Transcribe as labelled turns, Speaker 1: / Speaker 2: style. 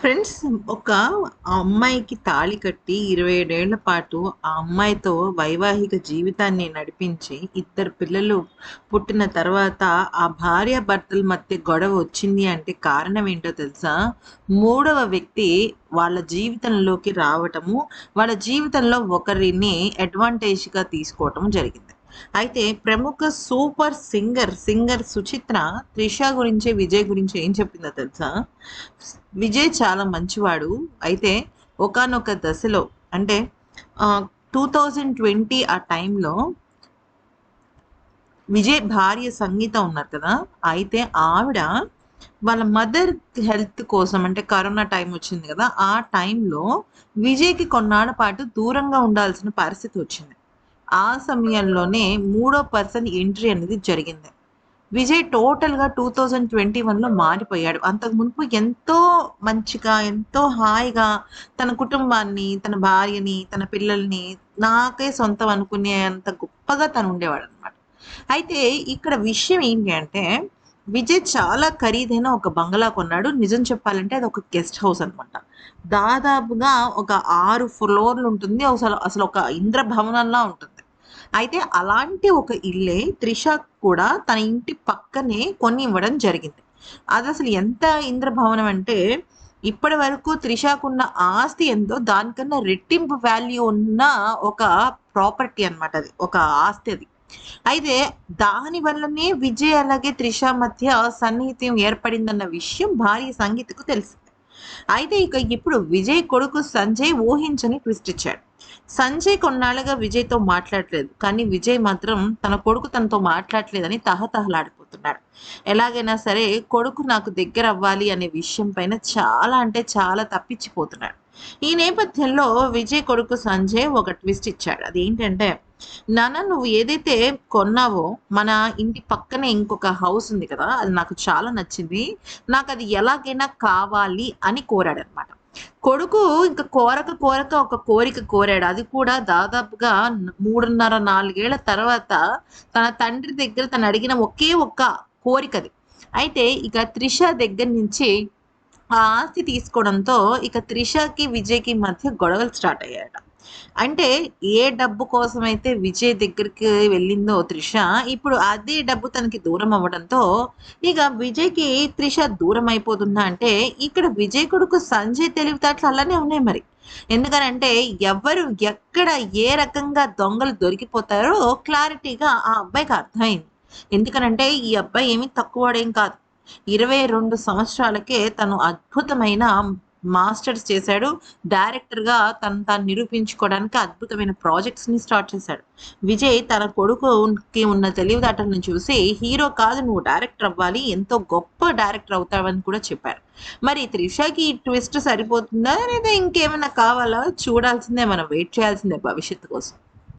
Speaker 1: Friends, ఒక అమ్మాయికి తాళి కట్టి 27 ఏళ్ల పాటు ఆ అమ్మాయితో వైవాహిక జీవితాన్ని నడిపించి, ఇద్దరు పిల్లలు పుట్టిన తర్వాత ఆ భార్యాభర్తల మధ్య గొడవ వచ్చింది అంటే కారణం ఏంటో తెలుసా? మూడవ వ్యక్తి వాళ్ళ జీవితంలోకి రావటము, వాళ్ళ జీవితంలో ఒకరిని అడ్వాంటేజ్‌గా తీసుకోవటం జరిగింది. అయితే ప్రముఖ సూపర్ సింగర్ సుచిత్ర 'త్రిష' గురించి, విజయ్ గురించి ఏం చెప్పిందో తెలుసా? విజయ్ చాలా మంచివాడు. అయితే ఒకానొక దశలో అంటే 2020 ఆ టైంలో విజయ్ భార్య సంగీత ఉన్నారు కదా! అయితే ఆవిడ వాళ్ళ మదర్ హెల్త్ కోసం అంటే కరోనా టైం వచ్చింది కదా! ఆ టైంలో విజయ్‌కి కొన్నాళ్ల పాటు దూరంగా ఉండాల్సిన పరిస్థితి వచ్చింది. ఆ సమయంలోనే మూడో పర్సన్ ఎంట్రీ అనేది జరిగింది. విజయ్ టోటల్‌గా 2021లో మారిపోయాడు. అంతకు మునుపు ఎంతో మంచిగా, ఎంతో హాయిగా తన కుటుంబాన్ని, తన భార్యని, తన పిల్లల్ని నాకే సొంతం అనుకునేంత గొప్పగా తను ఉండేవాడనమాట. అయితే ఇక్కడ విషయం ఏంటి అంటే, విజయ్ చాలా ఖరీదైన ఒక బంగళా కొన్నాడు. నిజం చెప్పాలంటే అదొక గెస్ట్ హౌస్ అనమాట. దాదాపుగా ఒక 6 ఫ్లోర్‌లుంటుంది. అసలు ఒక ఇంద్రభవనంలా ఉంటుంది. అయితే అలాంటి ఒక ఇల్లే త్రిష కూడా తన ఇంటి పక్కనే కొనివ్వడం జరిగింది. అదసలు ఎంత ఇంద్రభవనం అంటే, ఇప్పటి వరకు త్రిషకున్న ఆస్తి ఎంతో దానికన్నా రెట్టింపు వాల్యూ ఉన్న ఒక ప్రాపర్టీ అనమాట అది. ఒక ఆస్తి అది. అయితే దాని వల్లనే విజయ్ అలాగే త్రిష మధ్య సన్నిహిత్యం ఏర్పడిందన్న విషయం భార్య సంగీతకు తెలిసింది. అయితే ఇప్పుడు విజయ్ కొడుకు సంజయ్ ఊహించని ట్విస్ట్ ఇచ్చాడు. సంజయ్ కొన్నాళ్ళుగా విజయ్‌తో మాట్లాడట్లేదు. కానీ విజయ్ మాత్రం తన కొడుకు తనతో మాట్లాడట్లేదని తహతహలాడిపోతున్నాడు. ఎలాగైనా సరే కొడుకు నాకు దగ్గరవ్వాలి అనే విషయం పైన చాలా అంటే చాలా తప్పించిపోతున్నాడు. ఈ నేపథ్యంలో విజయ్ కొడుకు సంజయ్ ఒక ట్విస్ట్ ఇచ్చాడు. అదేంటంటే, నాన్న నువ్వు ఏదైతే కొన్నావో మన ఇంటి పక్కనే ఇంకొక హౌస్ ఉంది కదా! అది నాకు చాలా నచ్చింది. నాకది ఎలాగైనా కావాలి అని కోరాడనమాట. కొడుకు ఇంక కోరక ఒక కోరిక కోరాడు. అది కూడా దాదాపుగా 3:30, 4 ఏళ్ల తర్వాత తన తండ్రి దగ్గర తను అడిగిన ఒకే ఒక్క కోరికది. అయితే ఇక త్రిష దగ్గర నుంచి ఆ ఆస్తి తీసుకోవడంతో ఇక త్రిషకి, విజయ్‌కి మధ్య గొడవలు స్టార్ట్ అయ్యాయట. అంటే ఏ డబ్బు కోసమైతే విజయ్ దగ్గరికి వెళ్ళిందో త్రిష, ఇప్పుడు అదే డబ్బు తనకి దూరం అవ్వడంతో, ఇక విజయ్‌కి త్రిష దూరం అయిపోతుందా అంటే, ఇక్కడ విజయ్ కొడుకు సంజయ్ తెలివితేటలు అలానే ఉన్నాయి మరి. ఎందుకనంటే, ఎవ్వరు ఎక్కడ ఏ రకంగా దొంగలు దొరికిపోతారో క్లారిటీగా ఆ అబ్బాయికి అర్థమైంది. ఎందుకనంటే, ఈ అబ్బాయి ఏమి తక్కువోడేం కాదు. 22 సంవత్సరాలకే తను అద్భుతమైన మాస్టర్స్ చేశాడు. డైరెక్టర్‌గా తను తాను నిరూపించుకోవడానికి అద్భుతమైన ప్రాజెక్ట్స్‌ని స్టార్ట్ చేశాడు. విజయ్ తన కొడుకుకి ఉన్న తెలివితేటలను చూసి హీరో కాదు నువ్వు డైరెక్టర్ అవ్వాలి. ఎంతో గొప్ప డైరెక్టర్ అవుతావని కూడా చెప్పారు. మరి త్రిషకి ఈ ట్విస్ట్ సరిపోతుందా? లేదా ఇంకేమైనా కావాలా? చూడాల్సిందే మనం వెయిట్ చేయాల్సిందే భవిష్యత్తు కోసం.